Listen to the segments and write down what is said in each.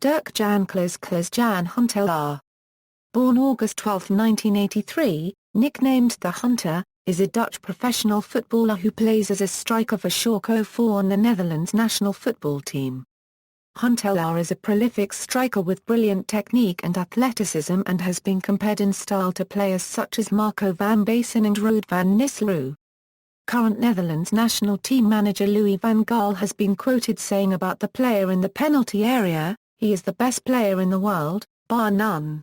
Dirk Jan Klaas Klaas-Jan Huntelaar. Born August 12, 1983, nicknamed the Hunter, is a Dutch professional footballer who plays as a striker for Schalke 04 on the Netherlands national football team. Huntelaar is a prolific striker with brilliant technique and athleticism and has been compared in style to players such as Marco van Basten and Ruud van Nistelrooy. Current Netherlands national team manager Louis van Gaal has been quoted saying about the player in the penalty area, "He is the best player in the world, bar none."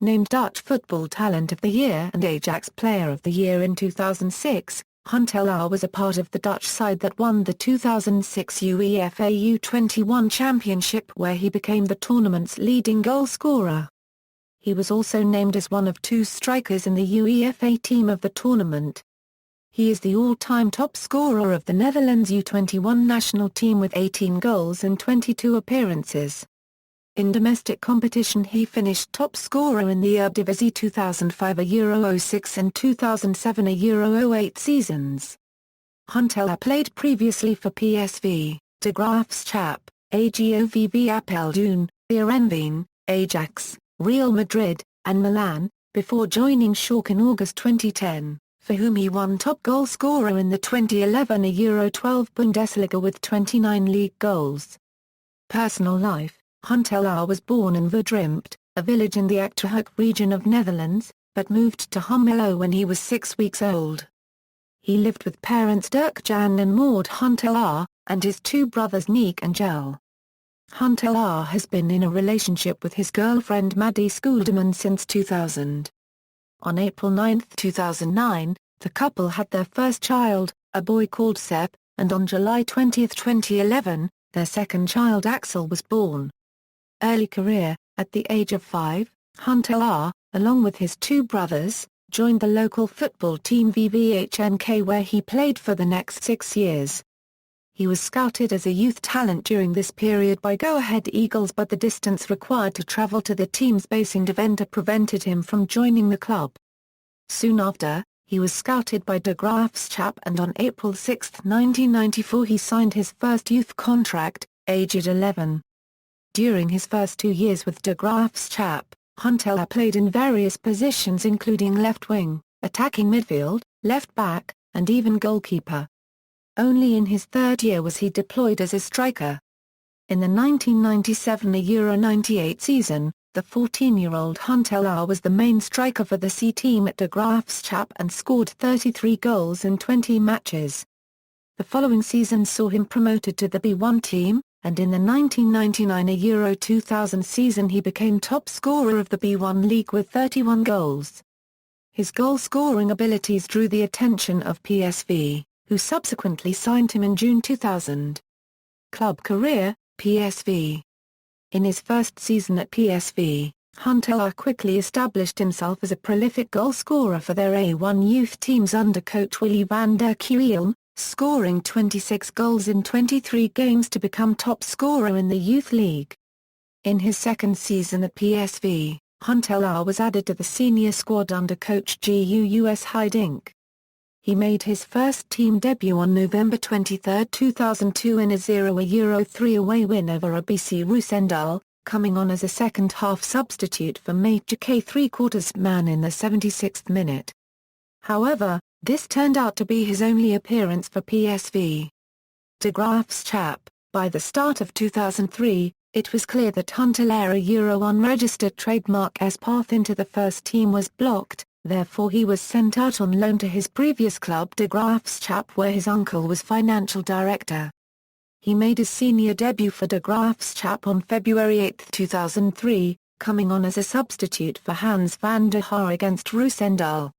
Named Dutch Football Talent of the Year and Ajax Player of the Year in 2006, Huntelaar was a part of the Dutch side that won the 2006 UEFA U-21 Championship where he became the tournament's leading goal-scorer. He was also named as one of 2 strikers in the UEFA Team of the tournament. He is the all-time top scorer of the Netherlands U-21 national team with 18 goals in 22 appearances. In domestic competition he finished top scorer in the Eredivisie 2005 Euro 06 and 2007 Euro 08 seasons. Huntelaar played previously for PSV, De Graafschap, AGOVV Apeldoorn, Heerenveen, Ajax, Real Madrid, and Milan, before joining Schalke in August 2010, for whom he won top goal scorer in the 2011 Euro 12 Bundesliga with 29 league goals. Personal life: Huntelaar was born in Verdrimpt, a village in the Achterhoek region of Netherlands, but moved to Hummelo when he was 6 weeks old. He lived with parents Dirk Jan and Maud Huntelaar, and his 2 brothers Niek and Jel. Huntelaar has been in a relationship with his girlfriend Maddie Schooldeman since 2000. On April 9, 2009, the couple had their first child, a boy called Sepp, and on July 20, 2011, their second child Axel was born. Early career: at the age of 5, Huntelaar, along with his 2 brothers, joined the local football team VVHNK where he played for the next 6 years. He was scouted as a youth talent during this period by Go Ahead Eagles, but the distance required to travel to the team's base in Deventer prevented him from joining the club. Soon after, he was scouted by De Graafschap and on April 6, 1994 he signed his first youth contract, aged 11. During his first 2 years with De Graafschap, Huntelaar played in various positions including left wing, attacking midfield, left back, and even goalkeeper. Only in his 3rd year was he deployed as a striker. In the 1997 Euro 98 season, the 14-year-old Huntelaar was the main striker for the C team at De Graafschap and scored 33 goals in 20 matches. The following season saw him promoted to the B1 team, and in the 1999 Euro 2000 season he became top scorer of the B1 league with 31 goals. His goal-scoring abilities drew the attention of PSV, who subsequently signed him in June 2000. Club career: PSV. In his first season at PSV, Huntelaar quickly established himself as a prolific goal-scorer for their A1 youth teams under coach Willy van der Kuilen, scoring 26 goals in 23 games to become top scorer in the youth league. In his second season at PSV, Huntelaar was added to the senior squad under coach Guus Hiddink. He made his first team debut on November 23, 2002 in a 0-3 away win over ABC Roosendaal, coming on as a second-half substitute for Major K three-quarters man in the 76th minute. However, this turned out to be his only appearance for PSV. De Graafschap: by the start of 2003, it was clear that Huntelaar's Euro unregistered trademark's path into the first team was blocked. Therefore he was sent out on loan to his previous club De Graafschap where his uncle was financial director. He made his senior debut for De Graafschap on February 8, 2003, coming on as a substitute for Hans van der Haar against Roosendaal.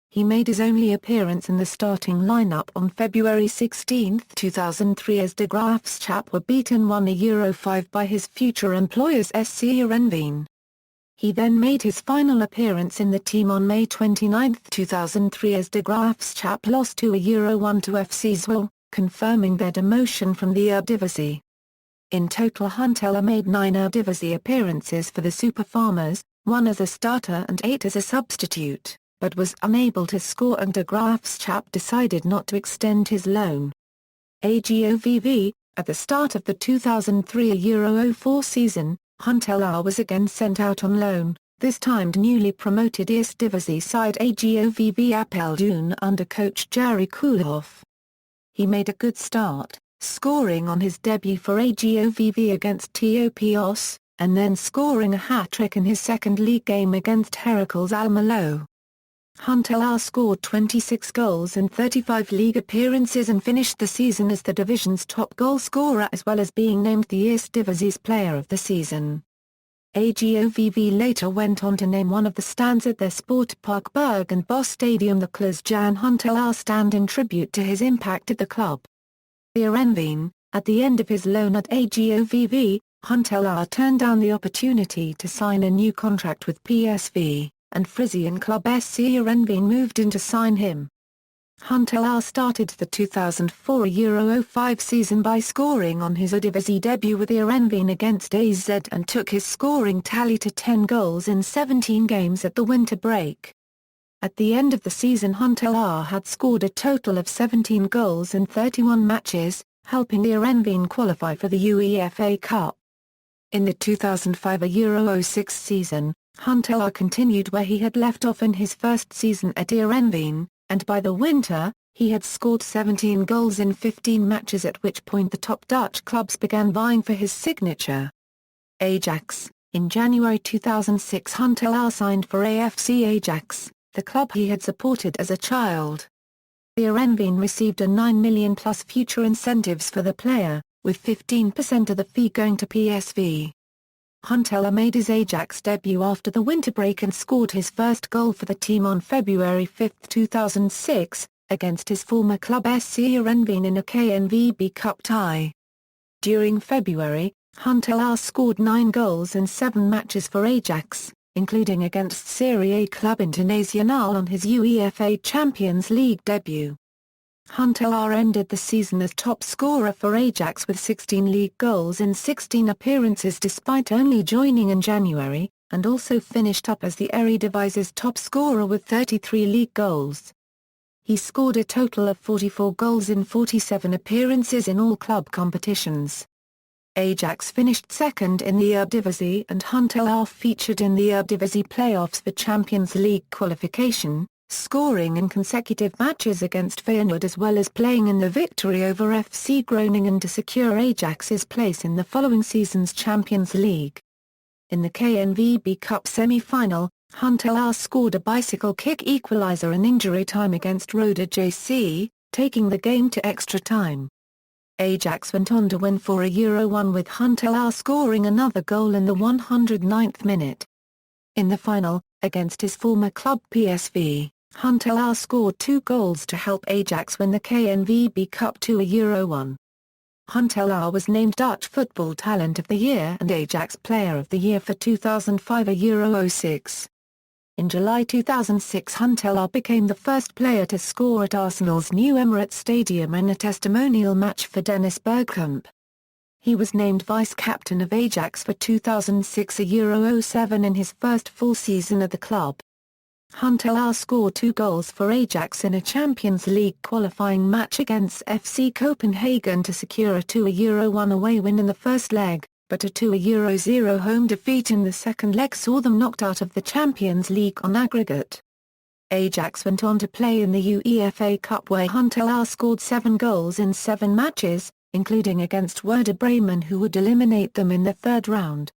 He made his only appearance in the starting lineup on February 16, 2003 as De Graafschap were beaten 1-5 by his future employers SC Heerenveen. He then made his final appearance in the team on May 29, 2003 as De Graafschap lost 2-1 to FC Zwolle, confirming their demotion from the Eredivisie. In total Huntelaar made 9 Eredivisie appearances for the Super Farmers, 1 as a starter and 8 as a substitute, but was unable to score and De Graafschap decided not to extend his loan. AGOVV: at the start of the 2003 Euro 04 season, Huntelaar was again sent out on loan, this time to newly promoted Eredivisie side AGOVV Apeldoorn under coach Jari Koolhof. He made a good start, scoring on his debut for AGOVV against TOPOS, and then scoring a hat-trick in his second league game against Heracles Almelo. Huntelaar scored 26 goals in 35 league appearances and finished the season as the division's top goalscorer as well as being named the Eredivisie's Player of the Season. AGOVV later went on to name one of the stands at their Sportpark Berg and Bosch Stadium the Klaas-Jan Huntelaar stand in tribute to his impact at the club. Heerenveen, at the end of his loan at AGOVV, Huntelaar turned down the opportunity to sign a new contract with PSV, and Frisian club SC Heerenveen moved in to sign him. Huntelaar started the 2004 Euro 05 season by scoring on his Eredivisie debut with Heerenveen against AZ and took his scoring tally to 10 goals in 17 games at the winter break. At the end of the season Huntelaar had scored a total of 17 goals in 31 matches, helping Heerenveen qualify for the UEFA Cup. In the 2005 Euro 06 season, Huntelaar continued where he had left off in his first season at Heerenveen, and by the winter, he had scored 17 goals in 15 matches at which point the top Dutch clubs began vying for his signature. Ajax. In January 2006 Huntelaar signed for AFC Ajax, the club he had supported as a child. Heerenveen received a $9 million plus future incentives for the player, with 15% of the fee going to PSV. Huntelaar made his Ajax debut after the winter break and scored his first goal for the team on February 5, 2006, against his former club SC Heerenveen in a KNVB Cup tie. During February, Huntelaar scored 9 goals in 7 matches for Ajax, including against Serie A club Internazionale on his UEFA Champions League debut. Huntelaar ended the season as top scorer for Ajax with 16 league goals in 16 appearances despite only joining in January, and also finished up as the Eredivisie's top scorer with 33 league goals. He scored a total of 44 goals in 47 appearances in all club competitions. Ajax finished second in the Eredivisie and Huntelaar featured in the Eredivisie playoffs for Champions League qualification, scoring in consecutive matches against Feyenoord as well as playing in the victory over FC Groningen to secure Ajax's place in the following season's Champions League. In the KNVB Cup semi-final, Huntelaar scored a bicycle kick equaliser in injury time against Roda JC, taking the game to extra time. Ajax went on to win for a Euro 1 with Huntelaar scoring another goal in the 109th minute. In the final, against his former club PSV, Huntelaar scored 2 goals to help Ajax win the KNVB Cup to a Euro 1. Huntelaar was named Dutch Football Talent of the Year and Ajax Player of the Year for 2005 Euro 06. In July 2006 Huntelaar became the first player to score at Arsenal's new Emirates Stadium in a testimonial match for Dennis Bergkamp. He was named vice-captain of Ajax for 2006 Euro 07 in his first full season at the club. Huntelaar scored 2 goals for Ajax in a Champions League qualifying match against FC Copenhagen to secure a 2 Euro 1 away win in the first leg, but a 2 Euro 0 home defeat in the second leg saw them knocked out of the Champions League on aggregate. Ajax went on to play in the UEFA Cup where Huntelaar scored 7 goals in 7 matches, including against Werder Bremen who would eliminate them in the third round.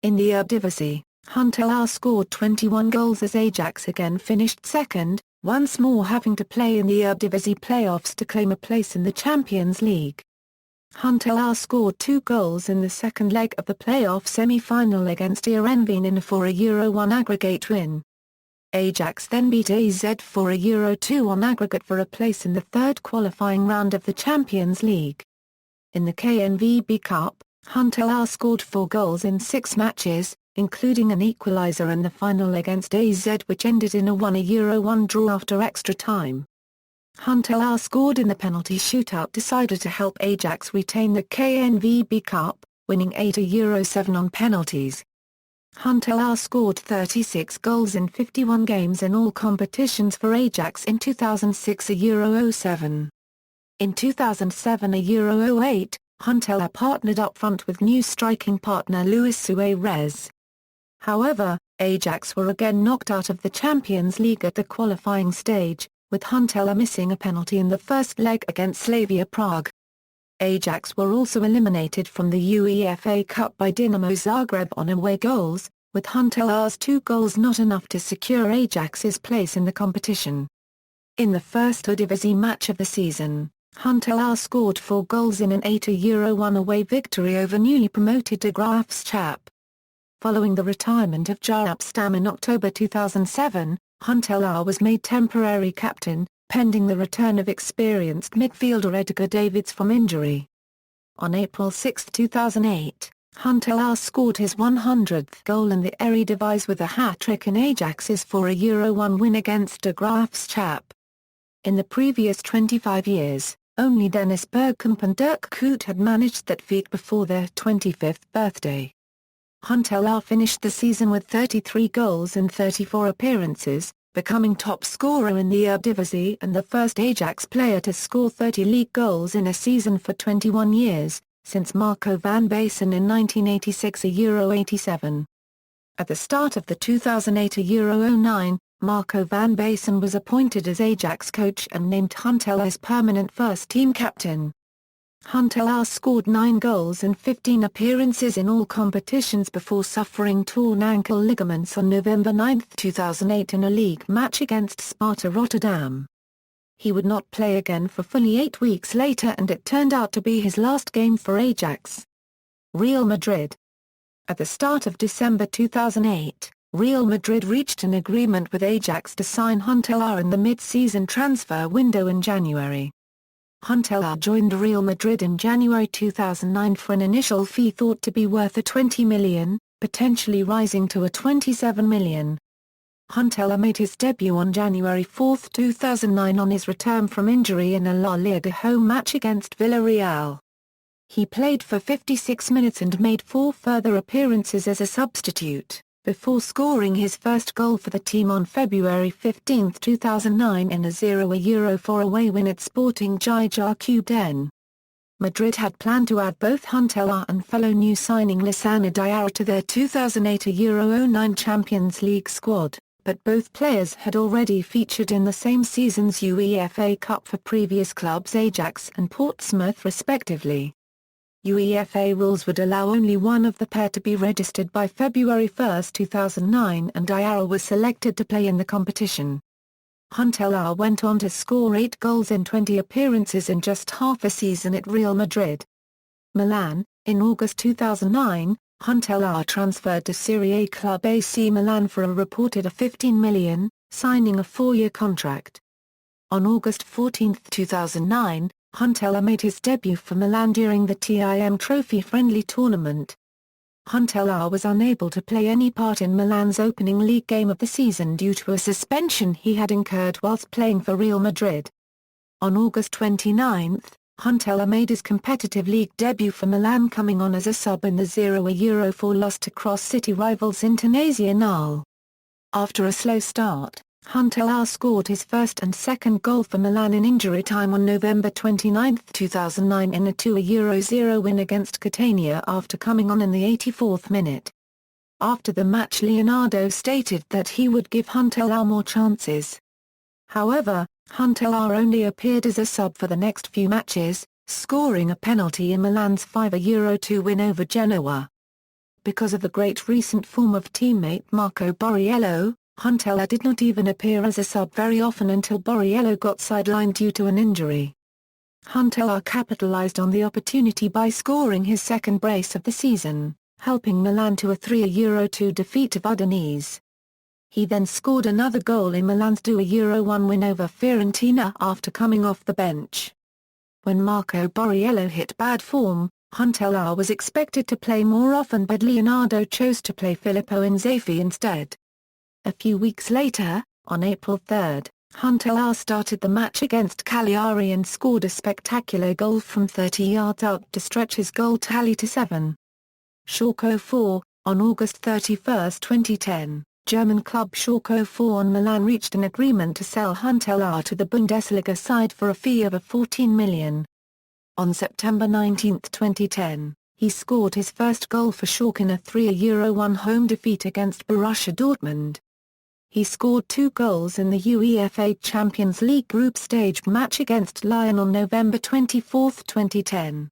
In the Eredivisie, Huntelaar scored 21 goals as Ajax again finished second, once more having to play in the Eredivisie playoffs to claim a place in the Champions League. Huntelaar scored 2 goals in the second leg of the playoff semi-final against Heerenveen in a 4 Euro 1 aggregate win. Ajax then beat AZ for a Euro 2 on aggregate for a place in the third qualifying round of the Champions League. In the KNVB Cup, Huntelaar scored 4 goals in 6 matches, including an equaliser in the final against AZ which ended in a 1 Euro 1 draw after extra time. Huntelaar scored in the penalty shootout decider to help Ajax retain the KNVB Cup, winning 8 Euro 7 on penalties. Huntelaar scored 36 goals in 51 games in all competitions for Ajax in 2006 Euro 07. In 2007 Euro 08, Huntelaar partnered up front with new striking partner Luis Suarez. However, Ajax were again knocked out of the Champions League at the qualifying stage, with Huntelaar missing a penalty in the first leg against Slavia Prague. Ajax were also eliminated from the UEFA Cup by Dinamo Zagreb on away goals, with Huntelaar's 2 goals not enough to secure Ajax's place in the competition. In the first Eredivisie match of the season, Huntelaar scored 4 goals in an 8-1 away victory over newly promoted De Graafschap. Following the retirement of Jaap Stam in October 2007, Huntelaar was made temporary captain, pending the return of experienced midfielder Edgar Davids from injury. On April 6, 2008, Huntelaar scored his 100th goal in the Eredivisie with a hat-trick in Ajax's 4-1 win against De Graafschap. In the previous 25 years, only Dennis Bergkamp and Dirk Kuyt had managed that feat before their 25th birthday. Huntelaar finished the season with 33 goals in 34 appearances, becoming top scorer in the Eredivisie and the first Ajax player to score 30 league goals in a season for 21 years, since Marco van Basten in 1986 Euro 87. At the start of the 2008 Euro 09, Marco van Basten was appointed as Ajax coach and named Huntelaar as permanent first-team captain. Huntelaar scored 9 goals in 15 appearances in all competitions before suffering torn ankle ligaments on November 9, 2008 in a league match against Sparta Rotterdam. He would not play again for fully 8 weeks later and it turned out to be his last game for Ajax. Real Madrid. At the start of December 2008, Real Madrid reached an agreement with Ajax to sign Huntelaar in the mid-season transfer window in January. Huntelaar joined Real Madrid in January 2009 for an initial fee thought to be worth $20 million, potentially rising to $27 million. Huntelaar made his debut on January 4, 2009 on his return from injury in a La Liga home match against Villarreal. He played for 56 minutes and made 4 further appearances as a substitute, before scoring his first goal for the team on February 15, 2009 in a 0-4 away win at Sporting Gijón. Madrid had planned to add both Huntelaar and fellow new signing Lassana Diarra to their 2008 Euro 09 Champions League squad, but both players had already featured in the same season's UEFA Cup for previous clubs Ajax and Portsmouth respectively. UEFA rules would allow only one of the pair to be registered by February 1, 2009 and Diarra was selected to play in the competition. Huntelaar went on to score 8 goals in 20 appearances in just half a season at Real Madrid. Milan. In August 2009, Huntelaar transferred to Serie A club AC Milan for a reported $15 million, signing a 4-year contract. On August 14, 2009, Huntelaar made his debut for Milan during the TIM Trophy friendly tournament. Huntelaar was unable to play any part in Milan's opening league game of the season due to a suspension he had incurred whilst playing for Real Madrid. On August 29, Huntelaar made his competitive league debut for Milan coming on as a sub in the 0-4 loss to cross-city rivals Internazionale. After a slow start, Huntelaar scored his first and second goal for Milan in injury time on November 29, 2009 in a 2-0 win against Catania after coming on in the 84th minute. After the match Leonardo stated that he would give Huntelaar more chances. However, Huntelaar only appeared as a sub for the next few matches, scoring a penalty in Milan's 5-2 win over Genoa. Because of the great recent form of teammate Marco Borriello, Huntelaar did not even appear as a sub very often until Borriello got sidelined due to an injury. Huntelaar capitalized on the opportunity by scoring his second brace of the season, helping Milan to a 3-2 defeat of Udinese. He then scored another goal in Milan's 2-1 win over Fiorentina after coming off the bench. When Marco Borriello hit bad form, Huntelaar was expected to play more often but Leonardo chose to play Filippo Inzaghi instead. A few weeks later, on April 3, Huntelaar started the match against Cagliari and scored a spectacular goal from 30 yards out to stretch his goal tally to 7. Schalke 04. On August 31, 2010, German club Schalke 04 and Milan reached an agreement to sell Huntelaar to the Bundesliga side for a fee of $14 million. On September 19, 2010, he scored his first goal for Schalke in a 3-1 home defeat against Borussia Dortmund. He scored 2 goals in the UEFA Champions League group stage match against Lyon on November 24, 2010.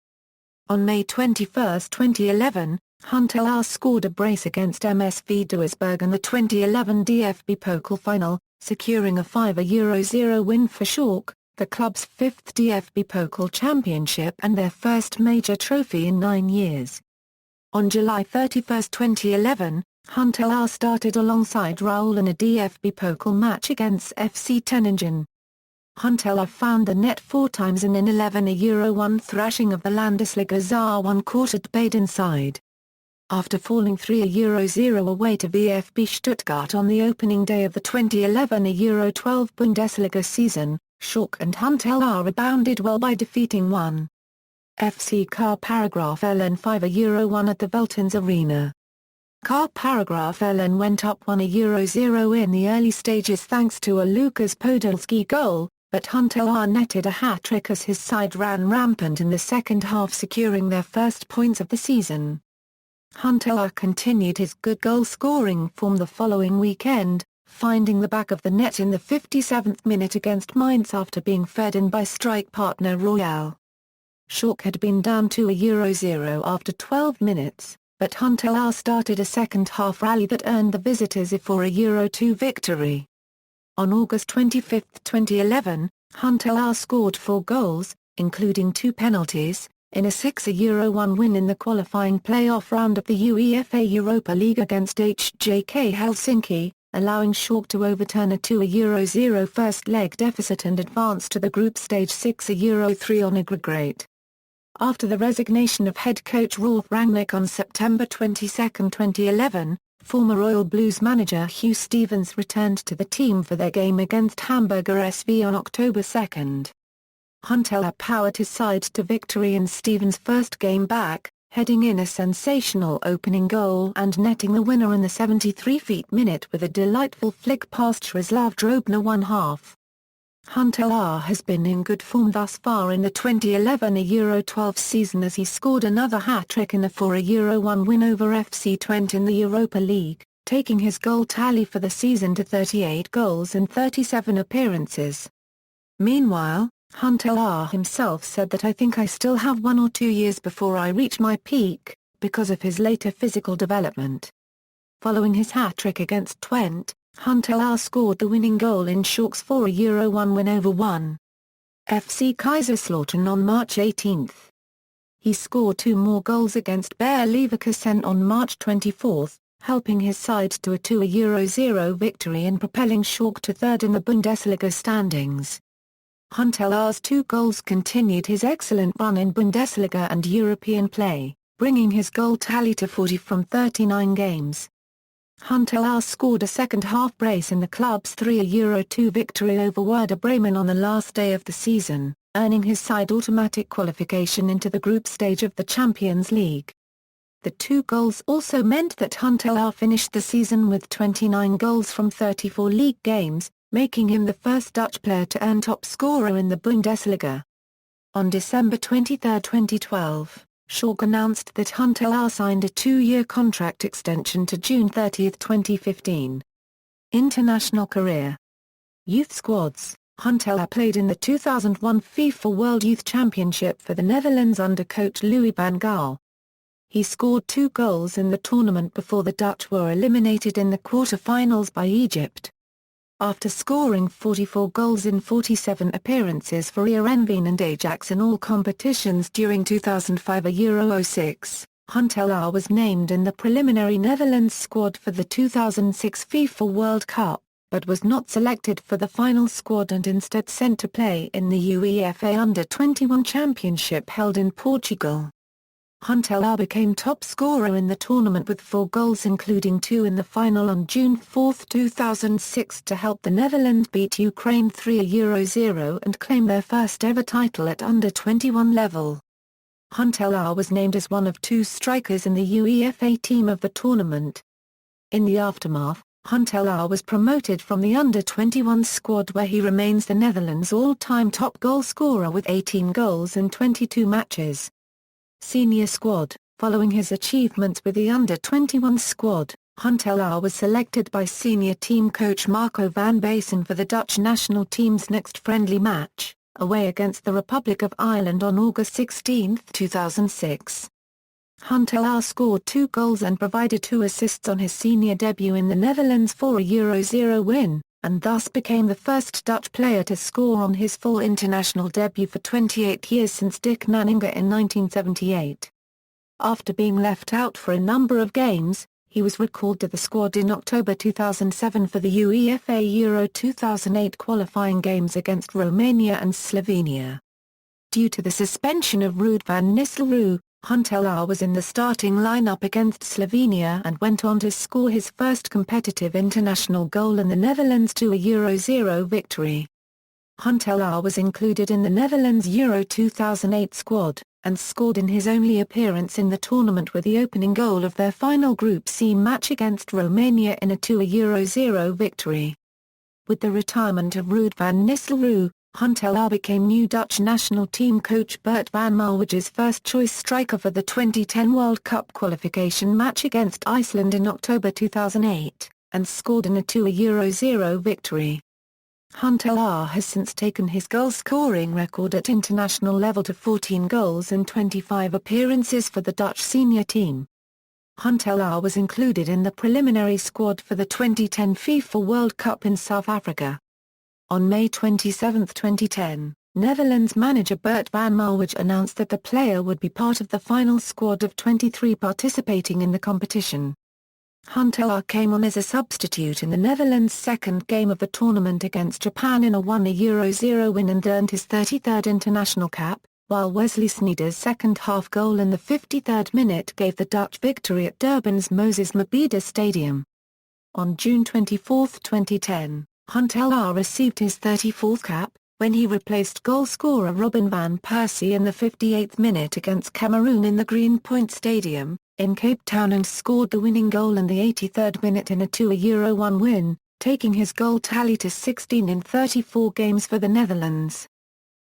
On May 21, 2011, Huntelaar scored a brace against MSV Duisburg in the 2011 DFB Pokal final, securing a 5-0 win for Schalke, the club's 5th DFB Pokal championship and their first major trophy in 9 years. On July 31, 2011, Huntelaar started alongside Ruud in a DFB Pokal match against FC Groningen. Huntelaar found the net 4 times in an 11-1 thrashing of the Landesliga Saar quarter Baden side. After falling 3-0 away to VfB Stuttgart on the opening day of the 2011-12 Bundesliga season, Schalke and Huntelaar rebounded well by defeating 1. FC ๊kār 5-1 at the Veltins Arena. ๊kār went up 1-0 in the early stages thanks to a Lukas Podolski goal, but Huntelaar netted a hat-trick as his side ran rampant in the second half, securing their first points of the season. Huntelaar continued his good goal-scoring form the following weekend, finding the back of the net in the 57th minute against Mainz after being fed in by strike partner Royal. Schalke had been down 2-0 after 12 minutes, but Huntelaar started a second-half rally that earned the visitors a 4-2 victory. On August 25, 2011, Huntelaar scored 4 goals, including 2 penalties, in a 6-1 win in the qualifying play-off round of the UEFA Europa League against HJK Helsinki, allowing Schalke to overturn a 2-0 first-leg deficit and advance to the group stage 6-3 on aggregate. After the resignation of head coach Rolf Rangnick on September 22, 2011, former Royal Blues manager Hugh Stevens returned to the team for their game against Hamburger SV on October 2. Huntelaar powered his side to victory in Stevens' first game back, heading in a sensational opening goal and netting the winner in the 73th minute with a delightful flick past Zdzislav Drobna 1/2. Huntelaar has been in good form thus far in the 2011-12 season as he scored another hat-trick in a 4-1 win over FC Twente in the Europa League, taking his goal tally for the season to 38 goals in 37 appearances. Meanwhile, Huntelaar himself said that "I think I still have 1 or 2 years before I reach my peak," because of his later physical development. Following his hat-trick against Twente, Huntelaar scored the winning goal in Schalke's 4-1 win over 1. FC Kaiserslautern on March 18. He scored 2 more goals against Bayer Leverkusen on March 24, helping his side to a 2-0 victory and propelling Schalke to 3rd in the Bundesliga standings. Huntelaar's 2 goals continued his excellent run in Bundesliga and European play, bringing his goal tally to 40 from 39 games. Huntelaar scored a second-half brace in the club's 3-2 victory over Werder Bremen on the last day of the season, earning his side automatic qualification into the group stage of the Champions League. The 2 goals also meant that Huntelaar finished the season with 29 goals from 34 league games, making him the first Dutch player to earn top scorer in the Bundesliga. On December 23, 2012, Schalke announced that Huntelaar signed a 2-year contract extension to June 30, 2015. International career. Youth squads. Huntelaar played in the 2001 FIFA World Youth Championship for the Netherlands under coach Louis van Gaal. He scored 2 goals in the tournament before the Dutch were eliminated in the quarter-finals by Egypt. After scoring 44 goals in 47 appearances for Heerenveen and Ajax in all competitions during 2005-06, Huntelaar was named in the preliminary Netherlands squad for the 2006 FIFA World Cup, but was not selected for the final squad and instead sent to play in the UEFA U-21 Championship held in Portugal. Huntelaar became top scorer in the tournament with 4 goals including 2 in the final on June 4, 2006 to help the Netherlands beat Ukraine 3-0 and claim their first ever title at under-21 level. Huntelaar was named as one of 2 strikers in the UEFA team of the tournament. In the aftermath, Huntelaar was promoted from the under-21 squad where he remains the Netherlands' all-time top goal scorer with 18 goals in 22 matches. Senior squad. Following his achievements with the under-21 squad, Huntelaar was selected by senior team coach Marco van Basten for the Dutch national team's next friendly match, away against the Republic of Ireland on August 16, 2006. Huntelaar scored 2 goals and provided 2 assists on his senior debut in the Netherlands for a Euro-0 win, and thus became the first Dutch player to score on his full international debut for 28 years since Dick Nanninga in 1978. After being left out for a number of games, he was recalled to the squad in October 2007 for the UEFA Euro 2008 qualifying games against Romania and Slovenia. Due to the suspension of Ruud van Nistelrooy, Huntelaar was in the starting lineup against Slovenia and went on to score his first competitive international goal in the Netherlands to a Euro-0 victory. Huntelaar was included in the Netherlands Euro 2008 squad, and scored in his only appearance in the tournament with the opening goal of their final Group C match against Romania in a 2-0 victory. With the retirement of Ruud van Nistelrooy, Huntelaar became new Dutch national team coach Bert van Marwige's first-choice striker for the 2010 World Cup qualification match against Iceland in October 2008, and scored in a 2-0 victory. Huntelaar has since taken his goal-scoring record at international level to 14 goals in 25 appearances for the Dutch senior team. Huntelaar was included in the preliminary squad for the 2010 FIFA World Cup in South Africa. On May 27, 2010, Netherlands manager Bert van Marwige announced that the player would be part of the final squad of 23 participating in the competition. Huntelaar came on as a substitute in the Netherlands' second game of the tournament against Japan in a 1-0 win and earned his 33rd international cap, while Wesley Sneijder's second-half goal in the 53rd minute gave the Dutch victory at Durban's Moses Mabhida Stadium. On June 24, 2010, Huntelaar received his 34th cap, when he replaced goal-scorer Robin van Persie in the 58th minute against Cameroon in the Greenpoint Stadium, in Cape Town and scored the winning goal in the 83rd minute in a 2-1 win, taking his goal tally to 16 in 34 games for the Netherlands.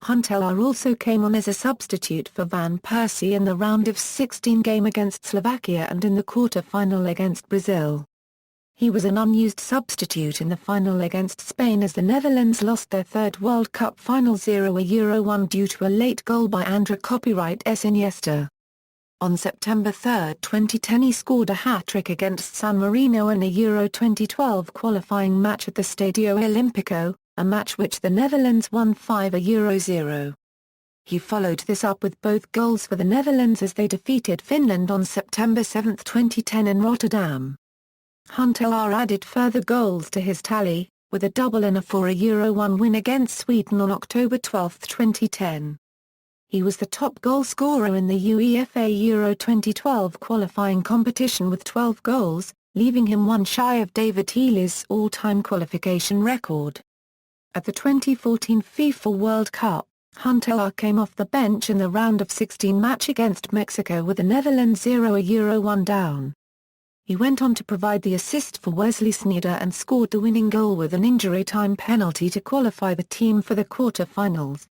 Huntelaar also came on as a substitute for Van Persie in the round of 16 game against Slovakia and in the quarter-final against Brazil. He was an unused substitute in the final against Spain as the Netherlands lost their third World Cup final 0-1 due to a late goal by André Iniesta. On September 3, 2010 he scored a hat-trick against San Marino in a Euro 2012 qualifying match at the Stadio Olimpico, a match which the Netherlands won 5-0. He followed this up with both goals for the Netherlands as they defeated Finland on September 7, 2010 in Rotterdam. Huntelaar added further goals to his tally, with a double in a 4-1 win against Sweden on October 12, 2010. He was the top goal scorer in the UEFA Euro 2012 qualifying competition with 12 goals, leaving him one shy of David Healy's all-time qualification record. At the 2014 FIFA World Cup, Huntelaar came off the bench in the round of 16 match against Mexico with the Netherlands 0-1 down. He went on to provide the assist for Wesley Sneijder and scored the winning goal with an injury time penalty to qualify the team for the quarter-finals.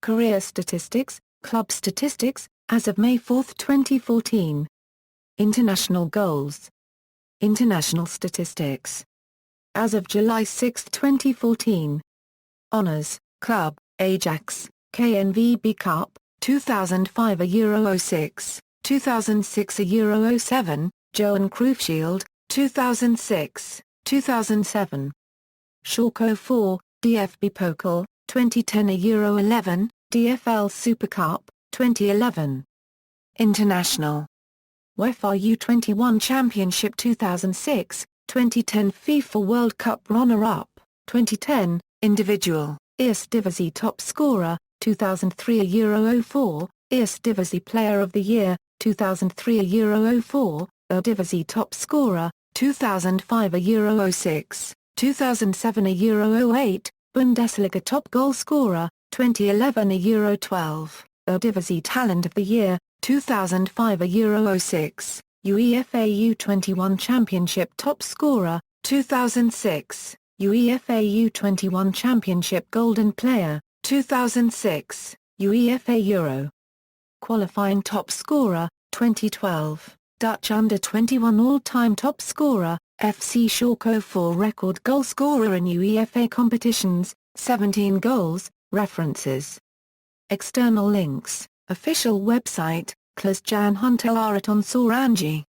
Career statistics, club statistics, as of May 4, 2014. International goals. International statistics. As of July 6, 2014. Honours, Club, Ajax, KNVB Cup, 2005 a Euro 06, 2006 a Euro 07, Johan Cruyff Shield, 2006, 2007. Schalke 04, DFB Pokal, 2010 a Euro 11, DFL Super Cup, 2011. International. UEFA U-21 Championship 2006, 2010 FIFA World Cup runner-up, 2010, individual, Eredivisie top scorer, 2003 a Euro 04, Eredivisie Player of the Year, 2003 a Euro 04, Eredivisie top scorer, 2005 a Euro 06, 2007 a Euro 08, Bundesliga top goal scorer, 2011 a Euro 12, Eredivisie Talent of the Year, 2005 a Euro 06, UEFA U-21 Championship top scorer, 2006, UEFA U-21 Championship Golden Player, 2006, UEFA Euro Qualifying Top Scorer, 2012, Dutch Under-21 All-Time Top Scorer, FC Schalke 04 Record Goal Scorer in UEFA competitions, 17 goals, references. External links, official website, Klaas-Jan Huntelaar at Onsorangi.